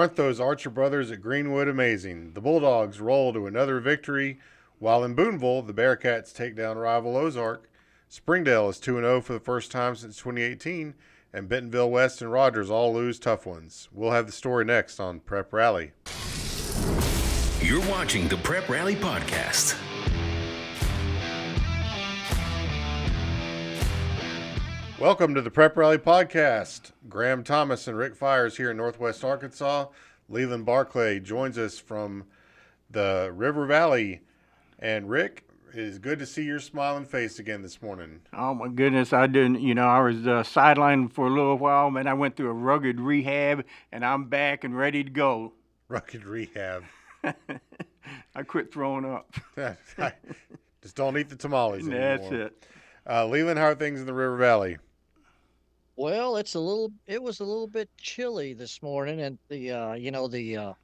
aren't those Archer brothers at Greenwood amazing? The Bulldogs roll to another victory, while in Booneville, the Bearcats take down rival Ozark. Springdale is 2-0 for the first time since 2018, and Bentonville West and Rogers all lose tough ones. We'll have the story next on Prep Rally. You're watching the Prep Rally Podcast. Welcome to the Prep Rally Podcast. Graham Thomas and Rick Fires here in Northwest Arkansas. Leland Barclay joins us from the River Valley. And Rick, it is good to see your smiling face again this morning. Oh my goodness, I didn't, I was sidelined for a little while, man. I went through a rugged rehab and I'm back and ready to go. Rugged rehab. I quit throwing up. Just don't eat the tamales anymore. That's it. Leland, how are things in the River Valley? Well, it was a little bit chilly this morning, and the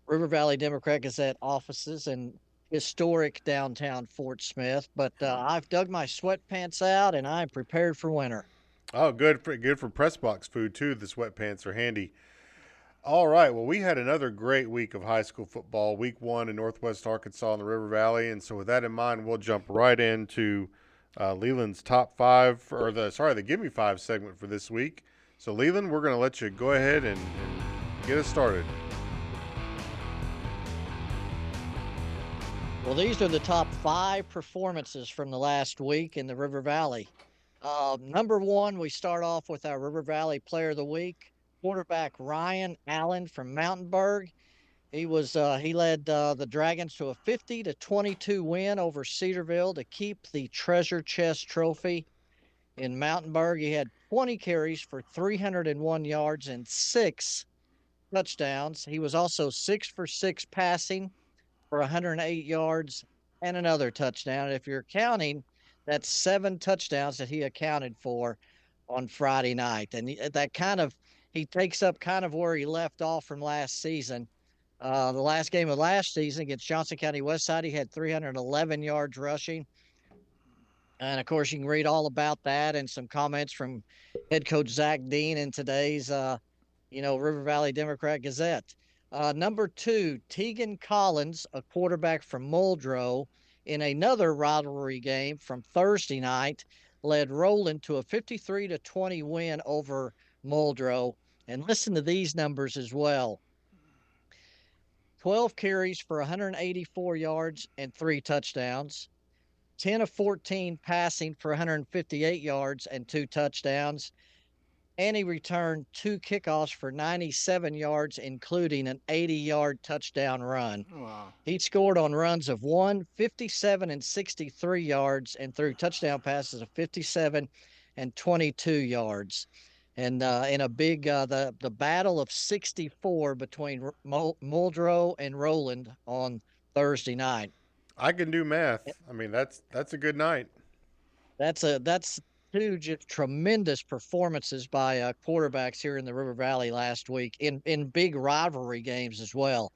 River Valley Democrat Gazette offices in historic downtown Fort Smith. But I've dug my sweatpants out, and I'm prepared for winter. Oh, good for press box food too. The sweatpants are handy. All right, well, we had another great week of high school football, week 1 in Northwest Arkansas in the River Valley, and so with that in mind, we'll jump right into Leland's top 5, or the Gimme 5 segment for this week. So Leland, we're going to let you go ahead and get us started. Well, these are the top 5 performances from the last week in the River Valley. Number 1, we start off with our River Valley Player of the Week, quarterback Ryan Allen from Mountainburg. He led the Dragons to a 50-22 win over Cedarville to keep the treasure chest trophy. In Mountainburg, he had 20 carries for 301 yards and 6 touchdowns. He was also 6 for 6 passing for 108 yards and another touchdown. If you're counting, that's 7 touchdowns that he accounted for on Friday night. And he takes up kind of where he left off from last season. The last game of last season against Johnson County Westside, he had 311 yards rushing. And, of course, you can read all about that and some comments from head coach Zach Dean in today's, River Valley Democrat Gazette. Number 2, Teaguen Collins, a quarterback from Muldrow, in another rivalry game from Thursday night, led Roland to a 53-20 win over Muldrow. And listen to these numbers as well. 12 carries for 184 yards and 3 touchdowns. 10 of 14 passing for 158 yards and 2 touchdowns. And he returned 2 kickoffs for 97 yards, including an 80-yard touchdown run. Wow. He scored on runs of 57 and 63 yards and threw touchdown passes of 57 and 22 yards. And in a big, the battle of 64 between Muldrow and Roland on Thursday night. I can do math. I mean, that's a good night. That's 2 just tremendous performances by quarterbacks here in the River Valley last week in big rivalry games as well.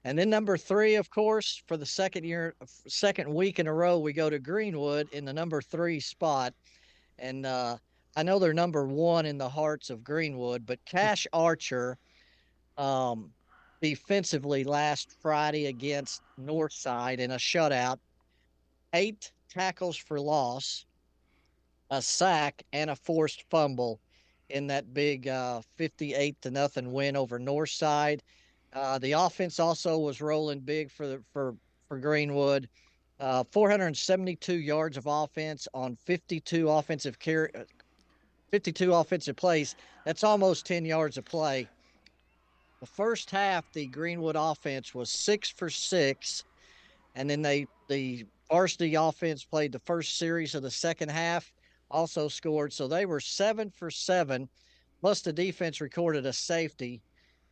And then number 3, of course, for the second week in a row, we go to Greenwood in the number 3 spot. And I know they're number 1 in the hearts of Greenwood, but Cash Archer, defensively last Friday against Northside in a shutout, 8 tackles for loss, a sack, and a forced fumble in that big 58-0 win over Northside. The offense also was rolling big for Greenwood. 472 yards of offense on 52 offensive plays. That's almost 10 yards a play. The first half, the Greenwood offense was 6 for 6, and then the varsity offense played the first series of the second half, also scored. So they were 7 for 7, plus the defense recorded a safety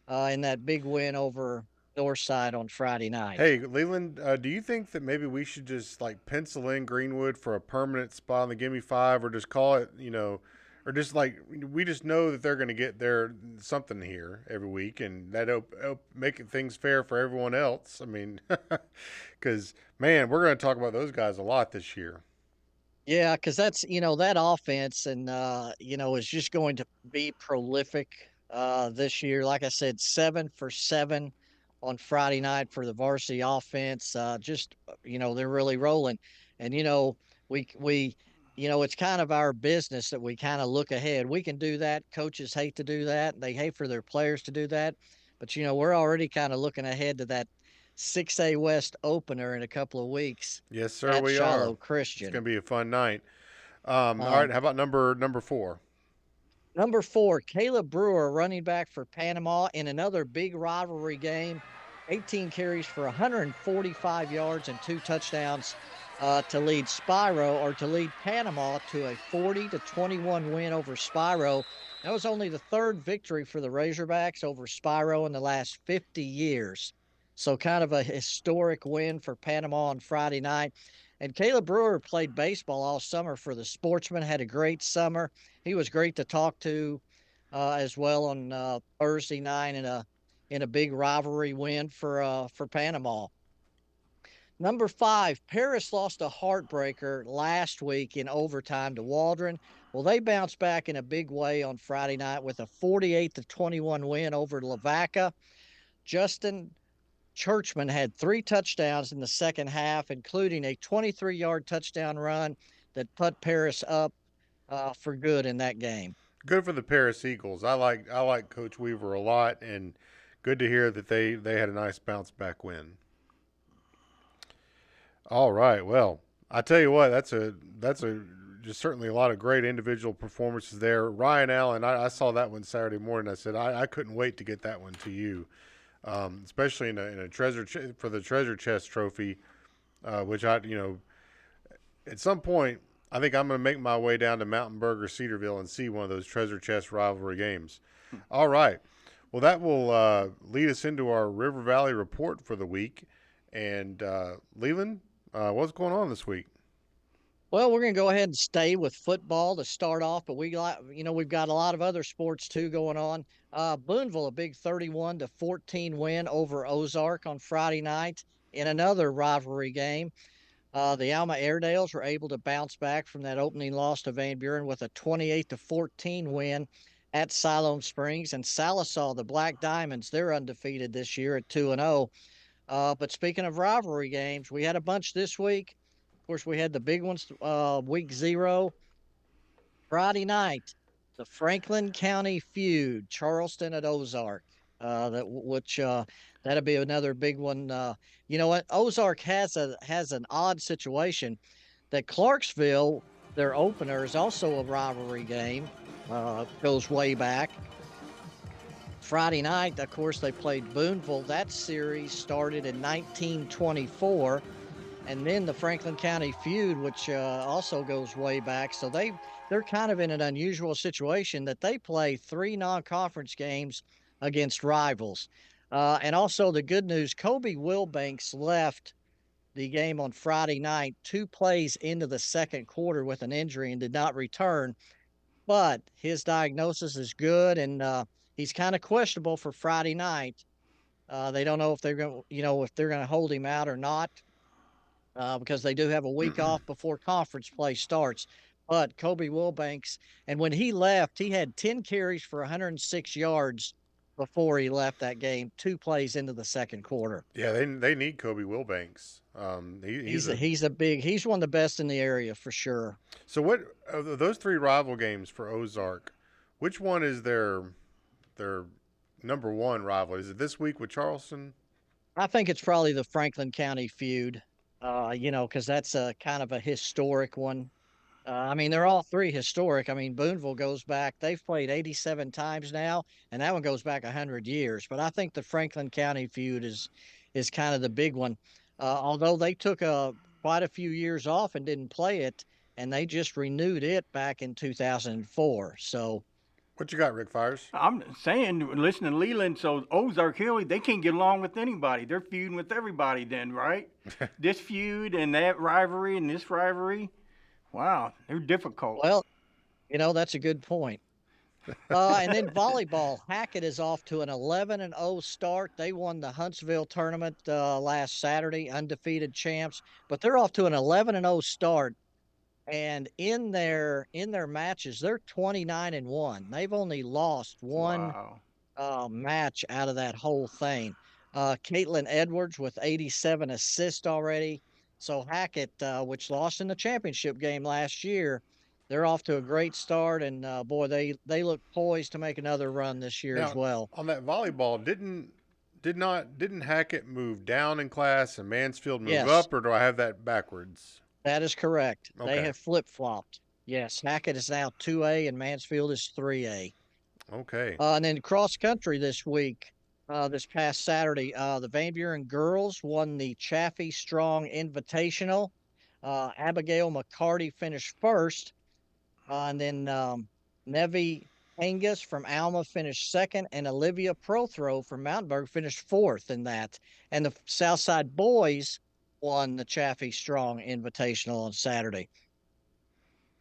in that big win over Northside on Friday night. Hey, Leland, do you think that maybe we should just pencil in Greenwood for a permanent spot in the Gimme 5, or just call it, or just we just know that they're going to get their something here every week, and that'll make things fair for everyone else. I mean, because, man, we're going to talk about those guys a lot this year. Yeah, because that's, that offense and, is just going to be prolific this year. Like I said, 7 for 7 on Friday night for the varsity offense. They're really rolling. And, we, it's kind of our business that we kind of look ahead. We can do that. Coaches hate to do that. They hate for their players to do that. But, we're already kind of looking ahead to that 6A West opener in a couple of weeks Yes, sir, at we are. Shiloh It's Christian. going to be a fun night. All Uh, right, how about number 4? Number 4, Caleb Brewer, running back for Panama in another big rivalry game. 18 carries for 145 yards and 2 touchdowns to lead Panama to a 40-21 win over Spiro. That was only the 3rd victory for the Razorbacks over Spiro in the last 50 years. So kind of a historic win for Panama on Friday night. And Caleb Brewer played baseball all summer for the Sportsman, had a great summer. He was great to talk to as well on Thursday night in a big rivalry win for Panama. Number 5, Paris lost a heartbreaker last week in overtime to Waldron. Well, they bounced back in a big way on Friday night with a 48-21 win over Lavaca. Justin Churchman had 3 touchdowns in the second half, including a 23-yard touchdown run that put Paris up for good in that game. Good for the Paris Eagles. I like Coach Weaver a lot, and good to hear that they had a nice bounce back win. All right, well, I tell you what, that's just certainly a lot of great individual performances there. Ryan Allen, I saw that one Saturday morning. I said I couldn't wait to get that one to you, especially in a for the treasure chest trophy, which at some point I think I'm going to make my way down to Mountainburg or Cedarville and see one of those treasure chest rivalry games. All right. Well, that will lead us into our River Valley report for the week. And Leland, what's going on this week? Well, we're going to go ahead and stay with football to start off, but we've got a lot of other sports too going on. Booneville, a big 31-14 win over Ozark on Friday night in another rivalry game. The Alma Airedales were able to bounce back from that opening loss to Van Buren with a 28-14 win at Siloam Springs. And Salisaw, the Black Diamonds, they're undefeated this year at 2-0. But speaking of rivalry games, we had a bunch this week. Of course, we had the big ones week 0. Friday night, the Franklin County feud, Charleston at Ozark. That'll be another big one. You know what? Ozark has an odd situation that Clarksville, their opener, is also a rivalry game. Goes way back. Friday night, of course, they played Booneville. That series started in 1924. And then the Franklin County feud, which also goes way back. So they're kind of in an unusual situation that they play 3 non-conference games against rivals. And also the good news, Kobe Wilbanks left the game on Friday night 2 plays into the second quarter with an injury and did not return. But his diagnosis is good, and he's kind of questionable for Friday night. They don't know if they're going to hold him out or not. Because they do have a week off before conference play starts. But Kobe Wilbanks, and when he left, he had 10 carries for 106 yards before he left that game, 2 plays into the second quarter. Yeah, they need Kobe Wilbanks. He's one of the best in the area for sure. So what of those 3 rival games for Ozark, which one is their number 1 rival? Is it this week with Charleston? I think it's probably the Franklin County feud. Because that's a kind of a historic one. They're all 3 historic. Booneville goes back. They've played 87 times now, and that one goes back 100 years. But I think the Franklin County feud is kind of the big one. Although they took quite a few years off and didn't play it, and they just renewed it back in 2004. So. What you got, Rick Fires? I'm saying, listen to Leland, so Ozark Hill, they can't get along with anybody. They're feuding with everybody then, right? This feud and that rivalry and this rivalry, wow, they're difficult. Well, that's a good point. And then volleyball, Hackett is off to an 11-0 start. They won the Huntsville tournament last Saturday, undefeated champs, but they're off to an 11-0 start And in their matches, they're 29-1. They've only lost one match out of that whole thing. Caitlin Edwards with 87 assists already. So Hackett, which lost in the championship game last year, they're off to a great start, and boy, they look poised to make another run this year as well. On that volleyball, didn't Hackett move down in class and Mansfield move up, or do I have that backwards? That is correct. Okay. They have flip-flopped. Yes, Hackett is now 2A and Mansfield is 3A. Okay. And then cross country this week, this past Saturday, the Van Buren girls won the Chaffee Strong Invitational. Abigail McCarty finished first. And then Nevi Angus from Alma finished second, and Olivia Prothrow from Mountainburg finished fourth in that. And the Southside boys won the Chaffee Strong Invitational on Saturday.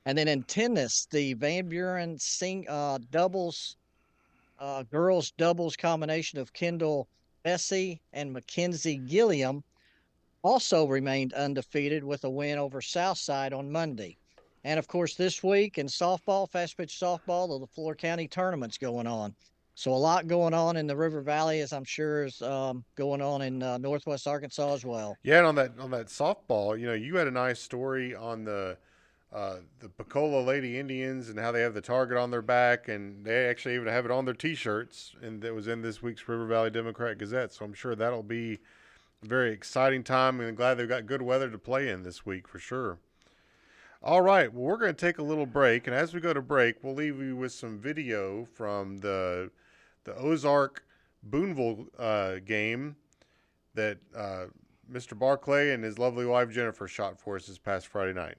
And then in tennis, the Van Buren doubles, girls doubles combination of Kendall Bessie and Mackenzie Gilliam also remained undefeated with a win over Southside on Monday. And of course, this week in softball, fast pitch softball, the Floor County tournament's going on. So a lot going on in the River Valley, as I'm sure is going on in Northwest Arkansas as well. Yeah, and on that softball, you had a nice story on the Pecola Lady Indians and how they have the target on their back, and they actually even have it on their T-shirts, and that was in this week's River Valley Democrat Gazette. So I'm sure that'll be a very exciting time, and I'm glad they've got good weather to play in this week for sure. All right, well, we're going to take a little break, and as we go to break, we'll leave you with some video from the Ozark Booneville game that Mr. Barclay and his lovely wife Jennifer shot for us this past Friday night.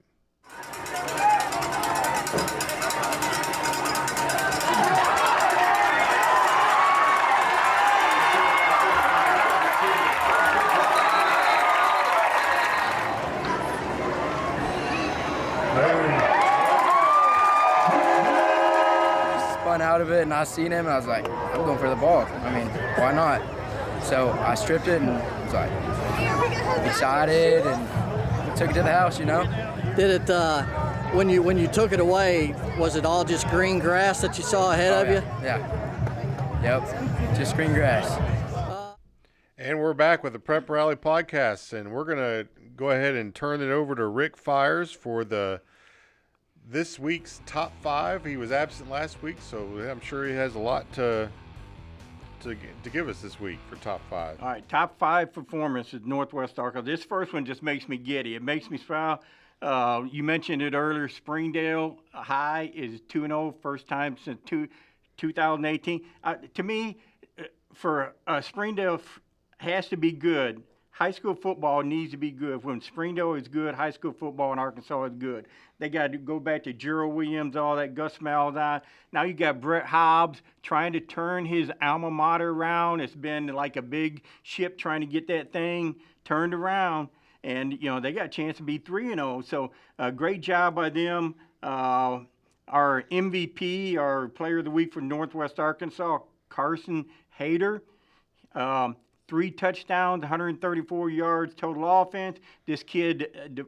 Spun out of it, and I seen him, and I was like, I'm going for the ball. I mean, why not? So I stripped it and was like excited and took it to the house, Did it, when you took it away, was it all just green grass that you saw ahead of you? Yeah. Yep. Just green grass. And we're back with the Prep Rally Podcast, and we're going to go ahead and turn it over to Rick Fires for this week's top 5. He was absent last week, so I'm sure he has a lot to give us this week for top 5. All right, top 5 performances Northwest Arkansas. This first one just makes me giddy. It makes me smile. You mentioned it earlier. Springdale High is 2-0, first time since 2018. To me, for Springdale has to be good. High school football needs to be good. When Springdale is good, high school football in Arkansas is good. They got to go back to Gerald Williams, all that, Gus Malzahn. Now you got Brett Hobbs trying to turn his alma mater around. It's been like a big ship trying to get that thing turned around. And, they got a chance to be 3-0. So great job by them. Our MVP, our player of the week for Northwest Arkansas, Carson Hayter. 3 touchdowns, 134 yards total offense. This kid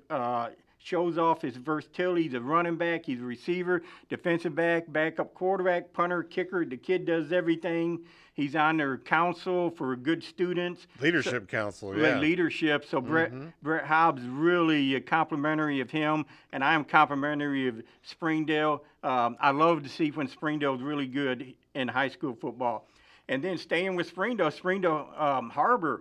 shows off his versatility. He's a running back. He's a receiver, defensive back, backup quarterback, punter, kicker. The kid does everything. He's on their council for good students. Leadership council, yeah. Leadership. So Brett Hobbs really complimentary of him, and I am complimentary of Springdale. I love to see when Springdale's really good in high school football. And then staying with Springdale HarBer,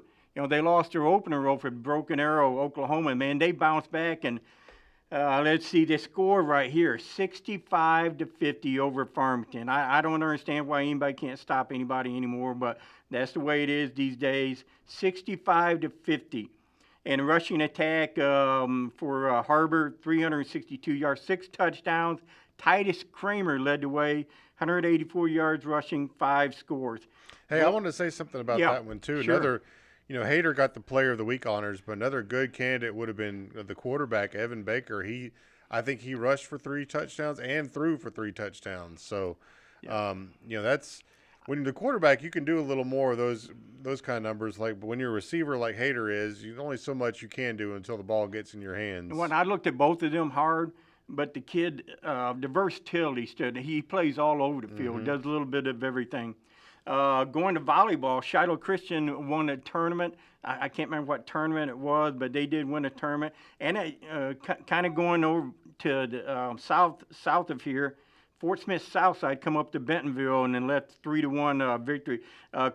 they lost their opener over Broken Arrow, Oklahoma. Man, they bounced back, and let's see the score right here, 65-50 over Farmington. I don't understand why anybody can't stop anybody anymore, but that's the way it is these days, 65-50. And rushing attack for HarBer, 362 yards, 6 touchdowns. Titus Kramer led the way, 184 yards rushing, 5 scores. Hey, I want to say something about that one, too. Sure. Another, Hayter got the Player of the Week honors, but another good candidate would have been the quarterback, Evan Baker. I think he rushed for 3 touchdowns and threw for 3 touchdowns. So, that's when the quarterback, you can do a little more of those kind of numbers. Like when you're a receiver like Hayter is, there's only so much you can do until the ball gets in your hands. When I looked at both of them hard, but the kid, the versatility, he plays all over the field, does a little bit of everything. Going to volleyball, Shiloh Christian won a tournament. I can't remember what tournament it was, but they did win a tournament. And kind of going over to the south of here, Fort Smith Southside come up to Bentonville and then left 3-1 victory.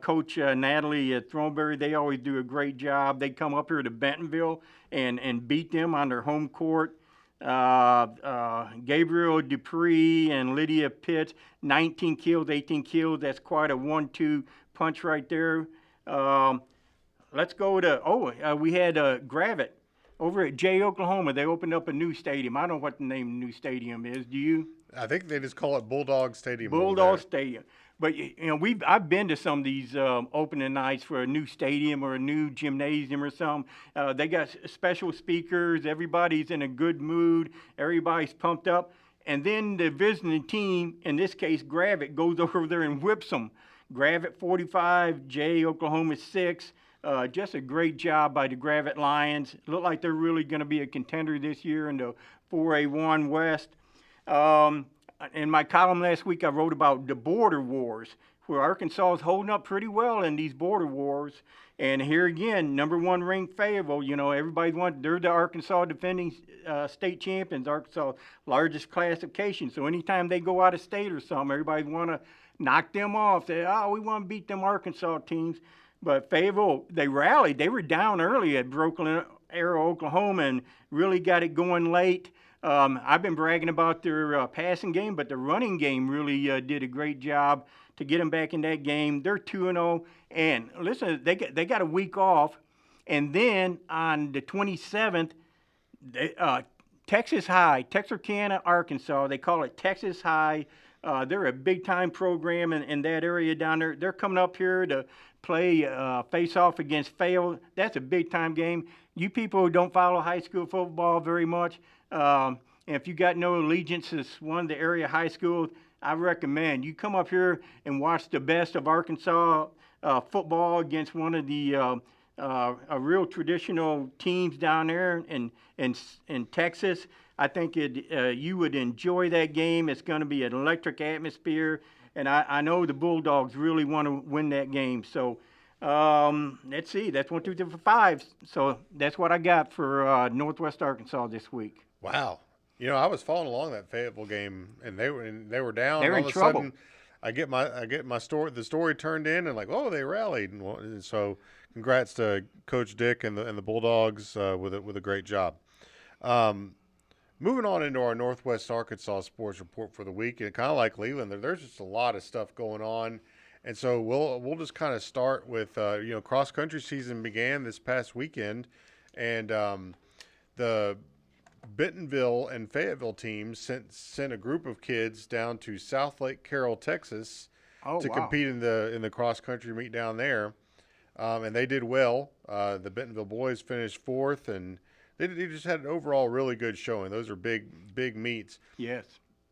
Coach Natalie Thornberry, they always do a great job. They come up here to Bentonville and beat them on their home court. Gabriel Dupree and Lydia Pitts, 19 kills, 18 kills. That's quite a 1-2 punch right there. Let's go to, we had Gravette over at Jay, Oklahoma. They opened up a new stadium. I don't know what the name of the new stadium is. Do you? I think they just call it Bulldog Stadium. Bulldog Stadium. But I've been to some of these opening nights for a new stadium or a new gymnasium or something. They got special speakers. Everybody's in a good mood. Everybody's pumped up. And then the visiting team, in this case Gravette, goes over there and whips them. Gravette 45, Jay, Oklahoma 6. Just a great job by the Gravette Lions. Look like they're really going to be a contender this year in the 4A1 West. In my column last week, I wrote about the border wars, where Arkansas is holding up pretty well in these border wars. And here again, number 1 ranked Fayetteville. They're the Arkansas defending state champions, Arkansas' largest classification. So anytime they go out of state or something, everybody want to knock them off. Say, we want to beat them Arkansas teams. But Fayetteville, they rallied. They were down early at Broken Arrow, Oklahoma, and really got it going late. I've been bragging about their passing game, but the running game really did a great job to get them back in that game. They're 2-0, and listen, they got a week off, and then on the 27th, Texas High, Texarkana, Arkansas. They call it Texas High. They're a big-time program in that area down there. They're coming up here to play face-off against Fayetteville. That's a big-time game. You people who don't follow high school football very much, and if you got no allegiances to one of the area high schools, I recommend you come up here and watch the best of Arkansas football against one of the a real traditional teams down there in Texas. I think you would enjoy that game. It's going to be an electric atmosphere, and I know the Bulldogs really want to win that game. So let's see. That's 1, 2, 3, 4, 5. So that's what I got for Northwest Arkansas this week. Wow. I was following along that Fayetteville game, and they were down. They're in all of a trouble. sudden, I get my the story turned in, and they rallied, and so congrats to Coach Dick and the Bulldogs with a great job. Moving on into our Northwest Arkansas sports report for the week, and kind of like Leland, there's just a lot of stuff going on, and so we'll just kind of start with cross country season began this past weekend, and the Bentonville and Fayetteville teams sent a group of kids down to South Lake Carroll, Texas, to compete in the cross country meet down there, and they did well. The Bentonville boys finished 4th, and they just had an overall really good showing. Those are big meets. Yes.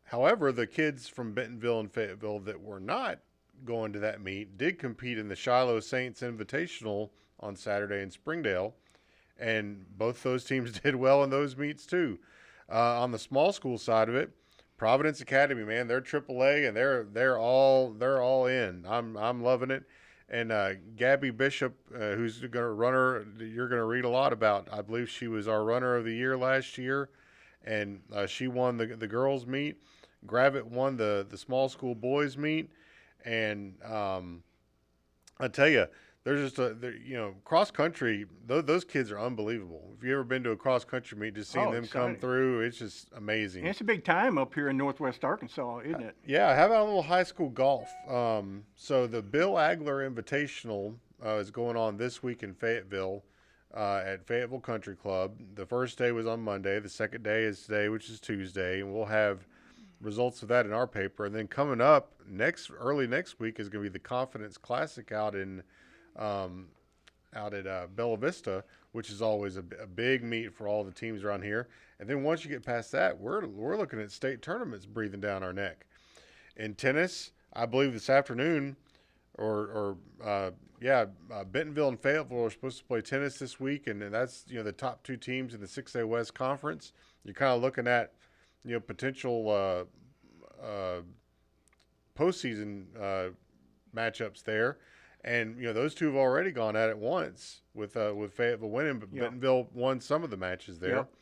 However, the kids from Bentonville and Fayetteville that were not going to that meet did compete in the Shiloh Saints Invitational on Saturday in Springdale. And both those teams did well in those meets too. On the small school side of it, Providence Academy, man, they're AAA and they're all in. I'm loving it. And Gabbie Bishop, who's going to runner, you're going to read a lot about. I believe she was our runner of the year last year, and she won the girls meet. Gravette won the small school boys meet, and I tell you. There's just cross country. Those kids are unbelievable. If you ever been to a cross country meet, just seeing them come through, it's just amazing. And it's a big time up here in Northwest Arkansas, isn't it? Yeah. How about a little high school golf? So the Bill Agler Invitational is going on this week in Fayetteville at Fayetteville Country Club. The first day was on Monday. The second day is today, which is Tuesday, and we'll have results of that in our paper. And then coming up early next week is going to be the Confidence Classic out at Bella Vista, which is always a big meet for all the teams around here. And then once you get past that, we're looking at state tournaments breathing down our neck. In tennis, I believe this afternoon, Bentonville and Fayetteville are supposed to play tennis this week, and that's the top 2 teams in the 6A West Conference. You're kind of looking at potential postseason matchups there. And, those two have already gone at it once with Fayetteville winning, but Bentonville won some of the matches there. Yep.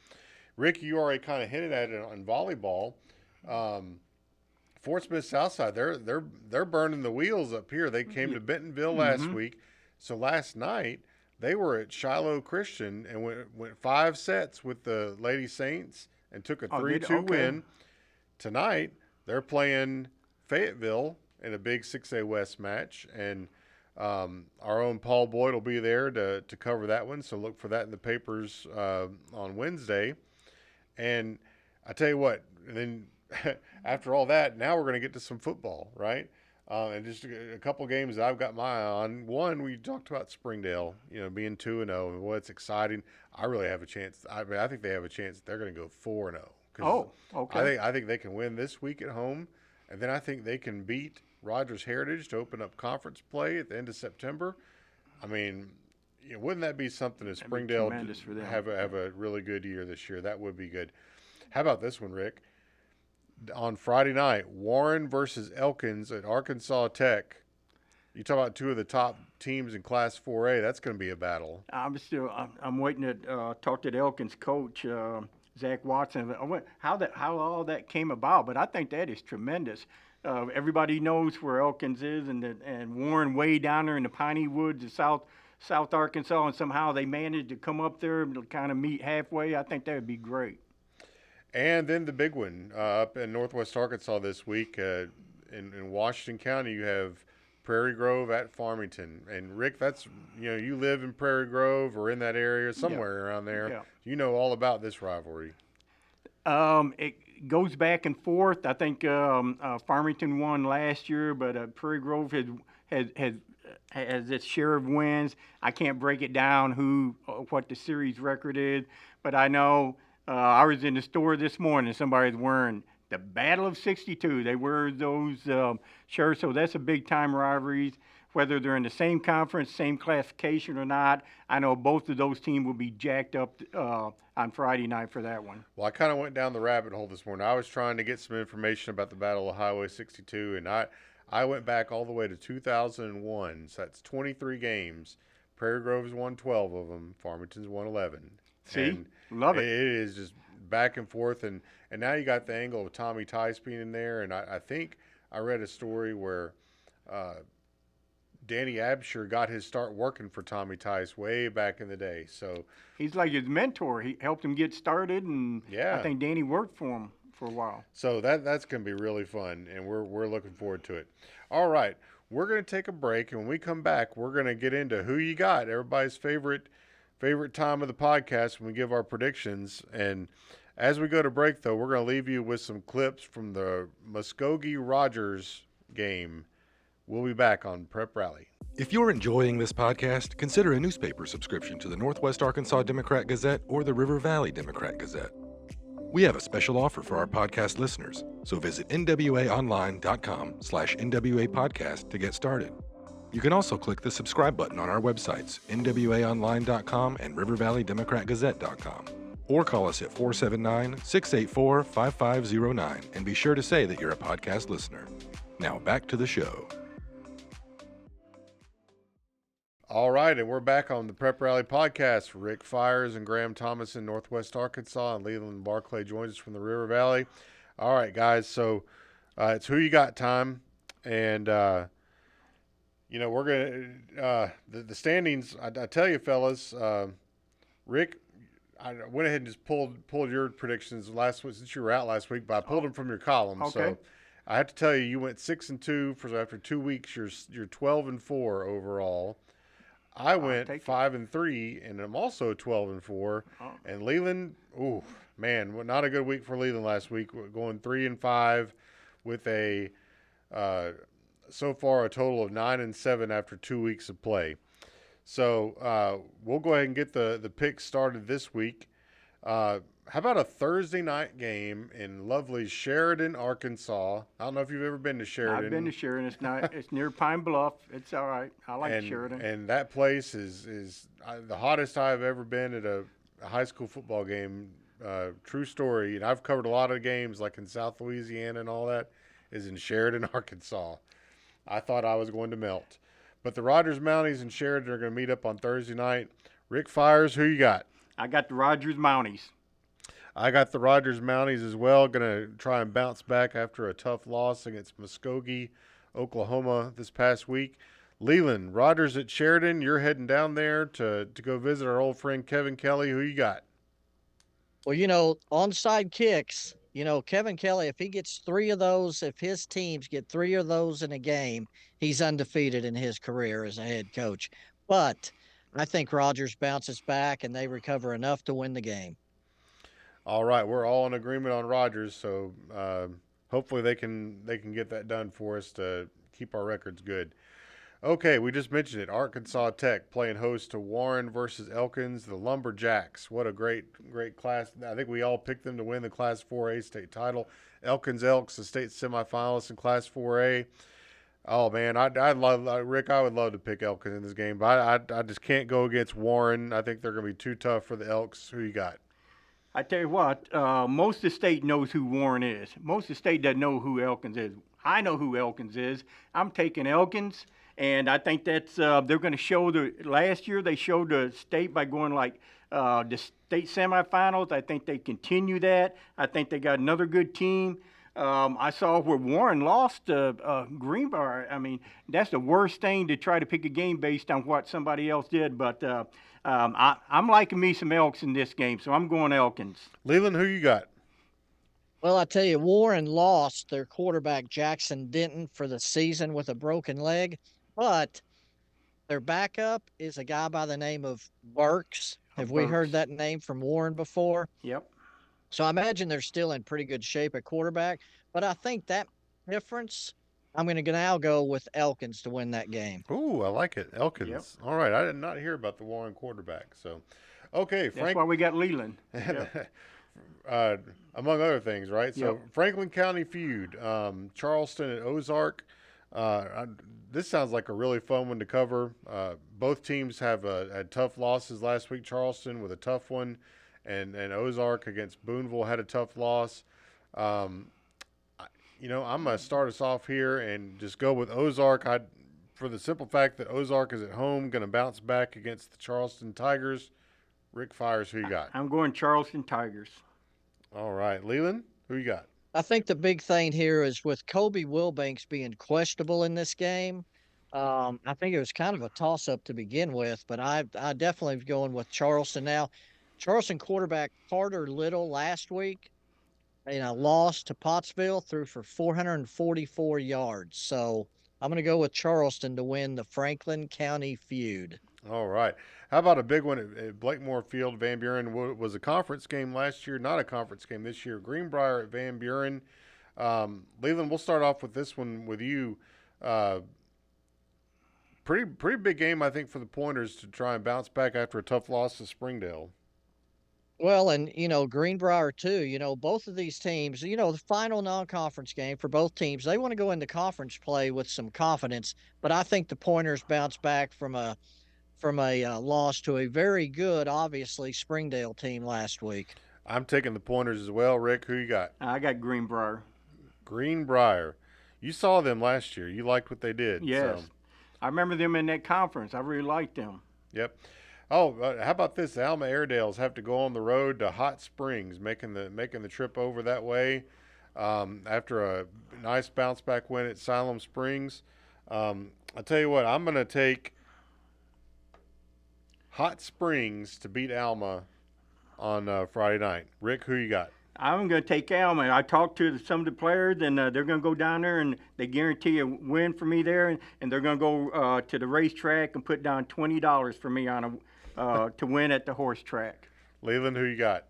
Rick, you already kind of hinted at it on volleyball. Fort Smith Southside, they're burning the wheels up here. They came to Bentonville last week. So last night they were at Shiloh Christian and went 5 sets with the Lady Saints and took a 3-2 win. Tonight they're playing Fayetteville in a big 6A West match, and our own Paul Boyd will be there to cover that one. So look for that in the papers on Wednesday. And I tell you what, then after all that, now we're going to get to some football, right? And just a couple games that I've got my eye on. One, we talked about Springdale, being 2-0. Well, it's exciting. I really have a chance. I think they have a chance. They're going to go 4-0. Oh, okay. I think they can win this week at home, and then I think they can beat Rogers Heritage to open up conference play at the end of September. I mean, wouldn't that be something as Springdale have a really good year this year? That would be good. How about this one, Rick? On Friday night, Warren versus Elkins at Arkansas Tech. You talk about two of the top teams in Class 4A. That's going to be a battle. I'm waiting to talk to the Elkins coach, Zach Watson. How all that came about, but I think that is tremendous. Everybody knows where Elkins is, and Warren way down there in the piney woods of South Arkansas, and somehow they managed to come up there and kind of meet halfway. I think that would be great. And then the big one up in Northwest Arkansas this week in Washington County, you have Prairie Grove at Farmington. And Rick, that's you live in Prairie Grove or in that area somewhere around there. Yeah. You know all about this rivalry. It goes back and forth. I think Farmington won last year, but Prairie Grove has its share of wins. I can't break it down what the series record is, but I know. I was in the store this morning. Somebody's wearing the Battle of 62. They wear those shirts, so that's a big-time rivalry. Whether they're in the same conference, same classification or not, I know both of those teams will be jacked up on Friday night for that one. Well, I kind of went down the rabbit hole this morning. I was trying to get some information about the Battle of Highway 62, and I went back all the way to 2001. So that's 23 games. Prairie Grove's won 12 of them. Farmington's won 11. See? Love it. It is just back and forth, and now you got the angle of Tommy Tice being in there, and I think I read a story where Danny Absher got his start working for Tommy Tice way back in the day. So he's like his mentor. He helped him get started, and I think Danny worked for him for a while. So that's going to be really fun, and we're looking forward to it. All right, we're going to take a break, and when we come back, we're going to get into who you got, everybody's favorite time of the podcast when we give our predictions. And as we go to break, though, we're going to leave you with some clips from the Muskogee-Rogers game. We'll be back on Prep Rally. If you're enjoying this podcast, consider a newspaper subscription to the Northwest Arkansas Democrat Gazette or the River Valley Democrat Gazette. We have a special offer for our podcast listeners, so visit nwaonline.com/NWA podcast to get started. You can also click the subscribe button on our websites, nwaonline.com and rivervalleydemocratgazette.com. Or call us at 479-684-5509 and be sure to say that you're a podcast listener. Now back to the show. All right, and we're back on the Prep Rally podcast. Rick Fires and Graham Thomas in Northwest Arkansas, and Leland and Barclay joins us from the River Valley. All right, guys, so it's who you got time, and we're going to the standings. I tell you, fellas, Rick, I went ahead and just pulled your predictions last week since you were out last week, but I pulled them from your column. Okay. So I have to tell you, you went 6-2 for after 2 weeks. You're 12-4 overall. I went 5-3, and I'm also 12-4. Oh. And Leland, not a good week for Leland last week. We're going 3-5 with so far a total of 9-7 after 2 weeks of play. So we'll go ahead and get the picks started this week. How about a Thursday night game in lovely Sheridan, Arkansas? I don't know if you've ever been to Sheridan. I've been to Sheridan. It's not. It's near Pine Bluff. It's all right. I like Sheridan. And that place is the hottest I've ever been at a high school football game true story, and I've covered a lot of games like in South Louisiana and all that, is in Sheridan, Arkansas. I thought I was going to melt. But the Rogers Mounties and Sheridan are going to meet up on Thursday night. Rick Fires, who you got? I got the Rogers Mounties. I got the Rogers Mounties as well. Going to try and bounce back after a tough loss against Muskogee, Oklahoma this past week. Leland, Rogers at Sheridan. You're heading down there to go visit our old friend Kevin Kelly. Who you got? Well, onside kicks, Kevin Kelly, if he gets 3 of those, if his teams get 3 of those in a game, he's undefeated in his career as a head coach. But I think Rogers bounces back and they recover enough to win the game. All right, we're all in agreement on Rogers, so hopefully they can get that done for us to keep our records good. Okay, we just mentioned it. Arkansas Tech playing host to Warren versus Elkins, the Lumberjacks. What a great class. I think we all picked them to win the Class 4A state title. Elkins Elks, the state semifinalists in Class 4A. Oh, man, Rick, I would love to pick Elkins in this game, but I just can't go against Warren. I think they're going to be too tough for the Elks. Who you got? I tell you what, most of the state knows who Warren is. Most of the state doesn't know who Elkins is. I know who Elkins is. I'm taking Elkins. And I think that's they're going to show last year they showed the state by going the state semifinals. I think they continue that. I think they got another good team. I saw where Warren lost to Greenbrier. I mean, that's the worst thing to try to pick a game based on what somebody else did. But I'm liking me some Elks in this game, so I'm going Elkins. Leland, who you got? Well, I tell you, Warren lost their quarterback Jackson Denton for the season with a broken leg. But their backup is a guy by the name of Burks. Have we heard that name from Warren before? Yep. So I imagine they're still in pretty good shape at quarterback. But I think that difference, I'm going to now go with Elkins to win that game. Ooh, I like it. Elkins. Yep. All right. I did not hear about the Warren quarterback. So, okay, Frank. That's why we got Leland. Yep. Among other things, right? So, Yep. Franklin County feud, Charleston and Ozark. This sounds like a really fun one to cover. Both teams have had tough losses last week. Charleston with a tough one, and Ozark against Booneville had a tough loss. I'm going to start us off here and just go with Ozark. For the simple fact that Ozark is at home, going to bounce back against the Charleston Tigers. Rick Fires, who you got? I'm going Charleston Tigers. All right. Leland, who you got? I think the big thing here is with Kobe Wilbanks being questionable in this game. I think it was kind of a toss-up to begin with, but I definitely am going with Charleston now. Charleston quarterback Carter Little last week, lost to Pottsville, threw for 444 yards. So I'm going to go with Charleston to win the Franklin County feud. All right. How about a big one at Blakemore Field? Van Buren was a conference game last year, not a conference game this year. Greenbrier at Van Buren. Leland, we'll start off with this one with you. Pretty big game, I think, for the Pointers to try and bounce back after a tough loss to Springdale. Well, and, Greenbrier too, both of these teams, the final non-conference game for both teams, they want to go into conference play with some confidence, but I think the Pointers bounce back from a loss to a very good, obviously, Springdale team last week. I'm taking the Pointers as well. Rick, who you got? I got Greenbrier. Greenbrier. You saw them last year. You liked what they did. Yes. So. I remember them in that conference. I really liked them. Yep. Oh, how about this? The Alma Airedales have to go on the road to Hot Springs, making the trip over that way after a nice bounce back win at Siloam Springs. I'll tell you what, I'm going to take Hot Springs to beat Alma on Friday night. Rick, who you got? I'm going to take Alma. I talked to some of the players, and they're going to go down there, and they guarantee a win for me there, and they're going to go to the racetrack and put down $20 for me on to win at the horse track. Leland, who you got?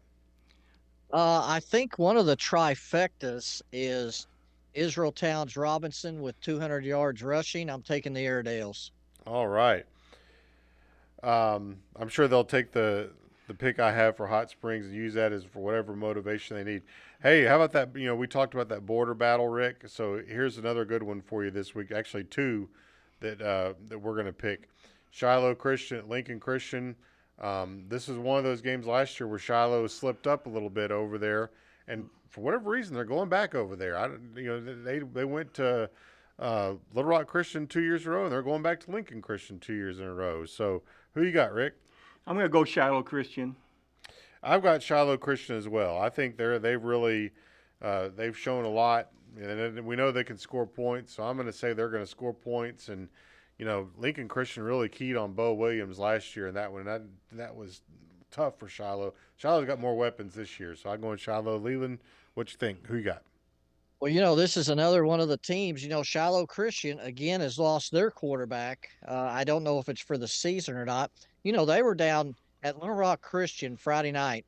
I think one of the trifectas is Israel Towns Robinson with 200 yards rushing. I'm taking the Airedales. All right. I'm sure they'll take the pick I have for Hot Springs and use that as for whatever motivation they need. Hey, how about that? We talked about that border battle, Rick. So here's another good one for you this week. Actually, two that we're going to pick. Shiloh Christian at Lincoln Christian. This is one of those games last year where Shiloh slipped up a little bit over there, and for whatever reason, they're going back over there. They went to Little Rock Christian 2 years in a row, and they're going back to Lincoln Christian 2 years in a row. So, who you got, Rick? I'm going to go Shiloh Christian. I've got Shiloh Christian as well. I think they've really they've shown a lot, and we know they can score points. So I'm going to say they're going to score points. And Lincoln Christian really keyed on Bo Williams last year, and that was tough for Shiloh. Shiloh's got more weapons this year, so I'm going Shiloh. Leland, what you think? Who you got? Well, this is another one of the teams. Shiloh Christian, again, has lost their quarterback. I don't know if it's for the season or not. They were down at Little Rock Christian Friday night.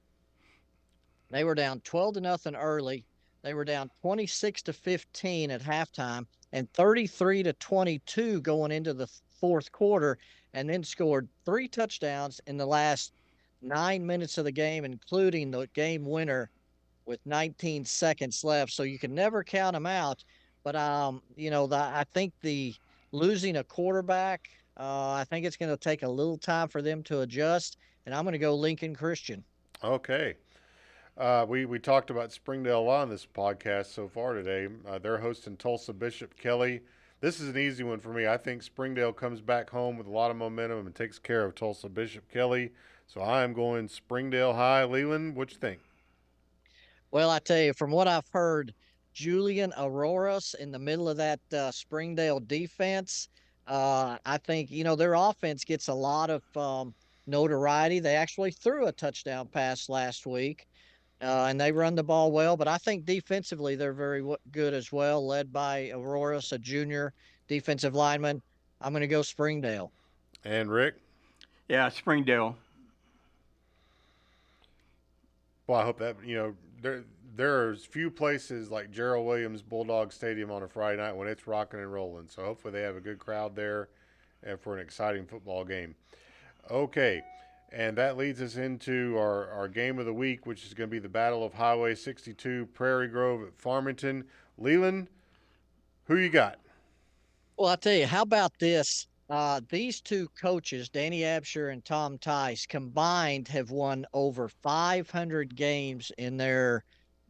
They were down 12-0 early. They were down 26-15 at halftime and 33-22 going into the fourth quarter, and then scored 3 touchdowns in the last 9 minutes of the game, including the game winner with 19 seconds left. So you can never count them out. But, I think the losing a quarterback, I think it's going to take a little time for them to adjust, and I'm going to go Lincoln Christian. Okay. We talked about Springdale a lot on this podcast so far today. They're hosting Tulsa Bishop Kelly. This is an easy one for me. I think Springdale comes back home with a lot of momentum and takes care of Tulsa Bishop Kelly. So I am going Springdale High. Leland, what you think? Well, I tell you, from what I've heard, Julian Auroras in the middle of that Springdale defense, I think, their offense gets a lot of notoriety. They actually threw a touchdown pass last week, and they run the ball well. But I think defensively they're very good as well, led by Auroras, a junior defensive lineman. I'm going to go Springdale. And Rick? Yeah, Springdale. Well, I hope that, there's few places like Gerald Williams Bulldog Stadium on a Friday night when it's rocking and rolling. So hopefully they have a good crowd there and for an exciting football game. Okay, and that leads us into our game of the week, which is going to be the Battle of Highway 62, Prairie Grove at Farmington. Leland, who you got? Well, I'll tell you, how about this? These two coaches, Danny Absher and Tom Tice, combined have won over 500 games in their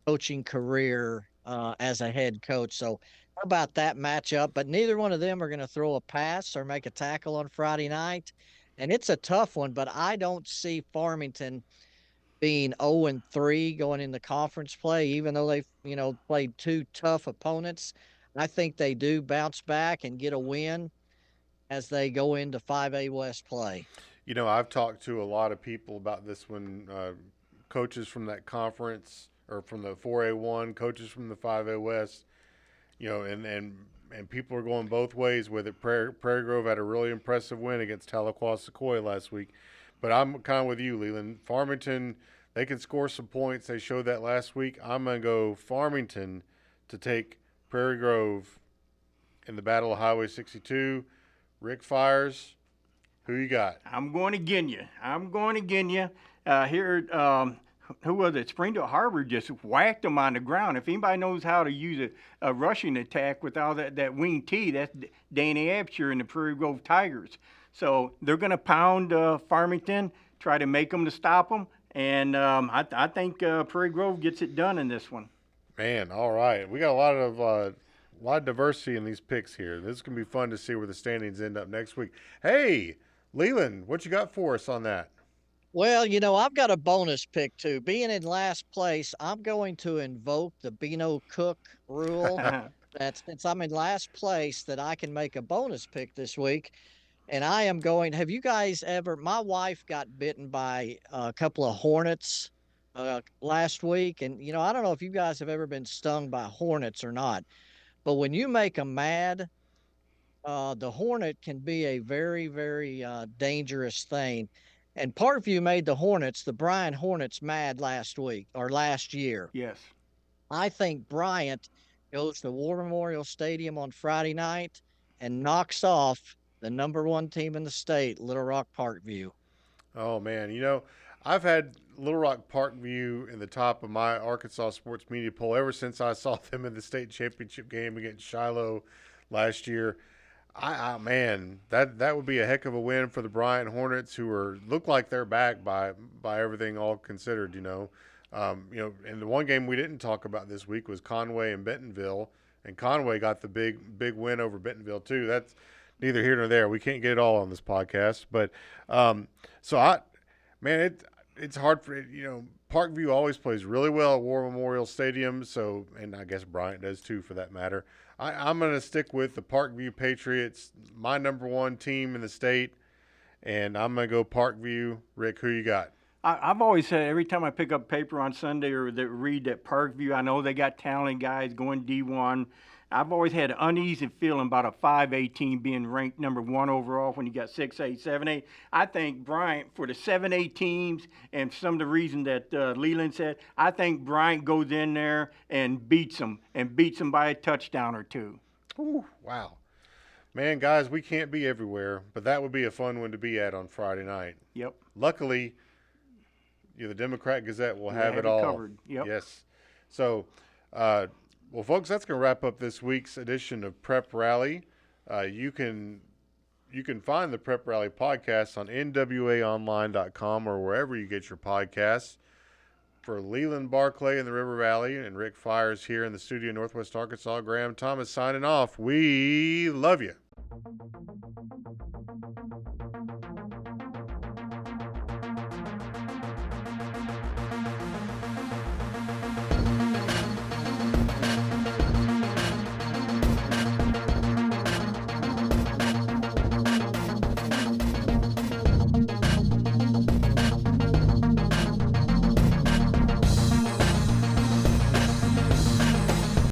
coaching career as a head coach. So how about that matchup? But neither one of them are going to throw a pass or make a tackle on Friday night. And it's a tough one, but I don't see Farmington being 0-3 going into conference play, even though they've, played 2 tough opponents. I think they do bounce back and get a win as they go into 5A West play. I've talked to a lot of people about this one, coaches from that conference or from the 4A1, coaches from the 5A West, and people are going both ways with it. Prairie Grove had a really impressive win against Tahlequah Sequoia last week. But I'm kind of with you, Leland. Farmington, they can score some points. They showed that last week. I'm going to go Farmington to take Prairie Grove in the Battle of Highway 62. Rick Fires, who you got? I'm going to Gimme. Who was it? Springdale HarBer just whacked them on the ground. If anybody knows how to use a rushing attack without that wing T, that's Danny Absher and the Prairie Grove Tigers. So they're going to pound Farmington, try to make them to stop them, and I think Prairie Grove gets it done in this one. Man, all right. We got a lot of diversity in these picks here. This is going to be fun to see where the standings end up next week. Hey, Leland, what you got for us on that? Well, I've got a bonus pick too. Being in last place, I'm going to invoke the Beano Cook rule. That since I'm in last place, that I can make a bonus pick this week. And I am going, have you guys ever, my wife got bitten by a couple of hornets last week. And, I don't know if you guys have ever been stung by hornets or not. But when you make them mad, the hornet can be a very, very dangerous thing. And Parkview made the Hornets, the Bryant Hornets, mad last year. Yes. I think Bryant goes to War Memorial Stadium on Friday night and knocks off the number 1 team in the state, Little Rock Parkview. Oh, man. I've had Little Rock Parkview in the top of my Arkansas sports media poll ever since I saw them in the state championship game against Shiloh last year. Man, that would be a heck of a win for the Bryant Hornets, who look like they're back by everything all considered. And the one game we didn't talk about this week was Conway and Bentonville, and Conway got the big win over Bentonville too. That's neither here nor there. We can't get it all on this podcast, but it's hard for Parkview always plays really well at War Memorial Stadium, and I guess Bryant does too for that matter. I'm going to stick with the Parkview Patriots, my number one team in the state, and I'm going to go Parkview. Rick, who you got? I've always said every time I pick up paper on Sunday or read that Parkview, I know they got talented guys going D1. I've always had an uneasy feeling about a 5A team being ranked number 1 overall when you got 6A, 7A. I think Bryant, for the 7A teams and some of the reason that Leland said, I think Bryant goes in there and beats them by a touchdown or 2. Ooh, wow. Man, guys, we can't be everywhere, but that would be a fun one to be at on Friday night. Yep. Luckily, the Democrat Gazette will have it all covered. Yep. Yes. So, well, folks, that's going to wrap up this week's edition of Prep Rally. You can find the Prep Rally podcast on nwaonline.com or wherever you get your podcasts. For Leland, Barclay, in the River Valley, and Rick Fires here in the studio in Northwest Arkansas, Graham Thomas signing off. We love you.